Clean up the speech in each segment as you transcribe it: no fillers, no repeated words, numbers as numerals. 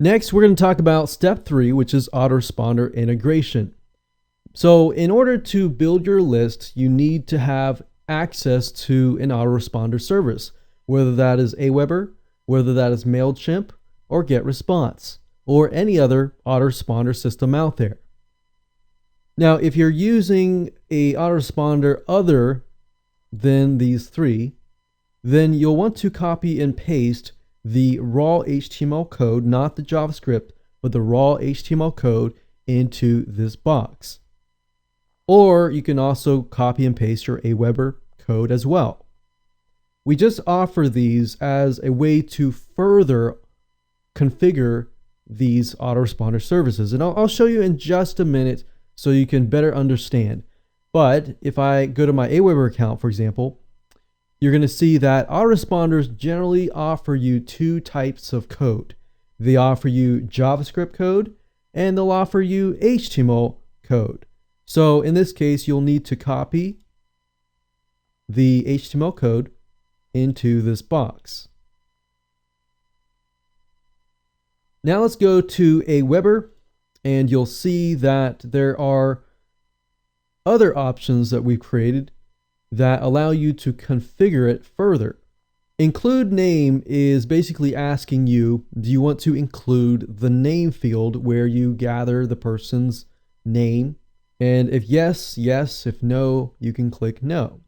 Next, we're going to talk about step 3, which is autoresponder integration. So in order to build your list, you need to have access to an autoresponder service, whether that is Aweber, whether that is MailChimp, or GetResponse, or any other autoresponder system out there. Now, if you're using a autoresponder other than these three, then you'll want to copy and paste the raw HTML code, not the JavaScript, but the raw HTML code into this box. Or you can also copy and paste your Aweber code as well. We just offer these as a way to further configure these autoresponder services. And I'll show you in just a minute so you can better understand. But if I go to my Aweber account, for example, you're going to see that autoresponders generally offer you two types of code. They offer you JavaScript code and they'll offer you HTML code. So in this case, you'll need to copy the HTML code into this box. Now let's go to Aweber, and you'll see that there are other options that we've created that allow you to configure it further. Include name is basically asking you, do you want to include the name field where you gather the person's name? And if yes, yes. If no, you can click no.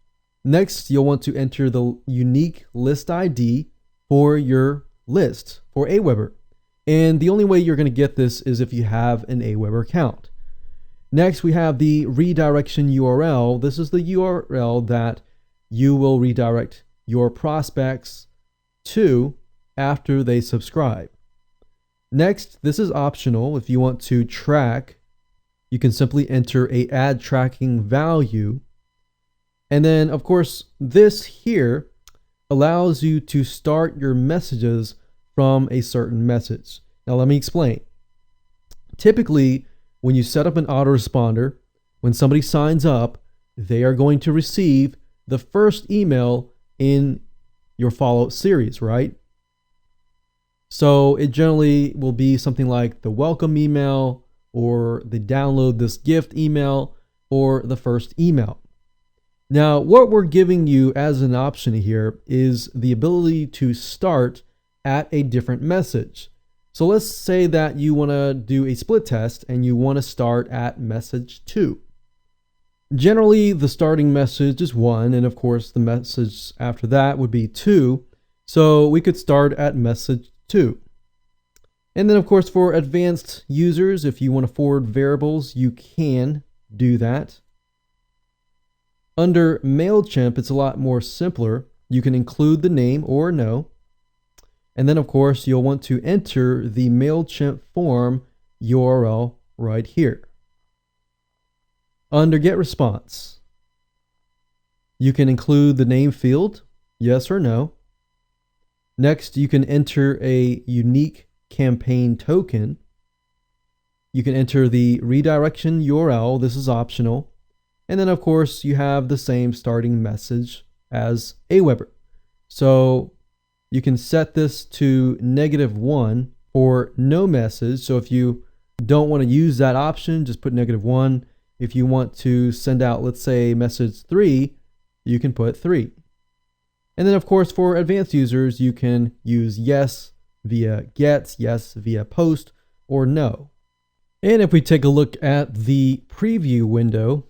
Next, you'll want to enter the unique list ID for your list for Aweber. And the only way you're going to get this is if you have an Aweber account. Next, we have the redirection URL. This is the URL that you will redirect your prospects to after they subscribe. Next, this is optional. If you want to track, you can simply enter a ad tracking value. And then, of course, this here allows you to start your messages from a certain message. Now, let me explain. Typically, when you set up an autoresponder, when somebody signs up, they are going to receive the first email in your follow-up series, right? So it generally will be something like the welcome email, or the download this gift email, or the first email. Now, what we're giving you as an option here is the ability to start at a different message. So let's say that you want to do a split test and you want to start at message 2. Generally, the starting message is 1, and of course the message after that would be 2. So we could start at message 2. And then of course for advanced users, if you want to forward variables, you can do that. Under MailChimp, it's a lot more simpler. You can include the name or no. And then of course you'll want to enter the MailChimp form URL right here. Under GetResponse, you can include the name field, yes or no. Next, you can enter a unique campaign token. You can enter the redirection URL, this is optional. And then of course you have the same starting message as Aweber. So you can set this to -1 for no message. So if you don't want to use that option, just put -1. If you want to send out, let's say, message 3, you can put 3. And then of course for advanced users, you can use yes via get, yes via post, or no. And if we take a look at the preview window,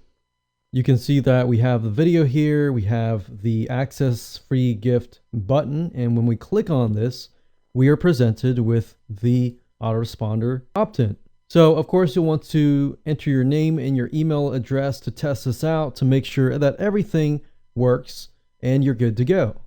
you can see that we have the video here, we have the access free gift button, and when we click on this, we are presented with the autoresponder opt-in. So of course you'll want to enter your name and your email address to test this out to make sure that everything works and you're good to go.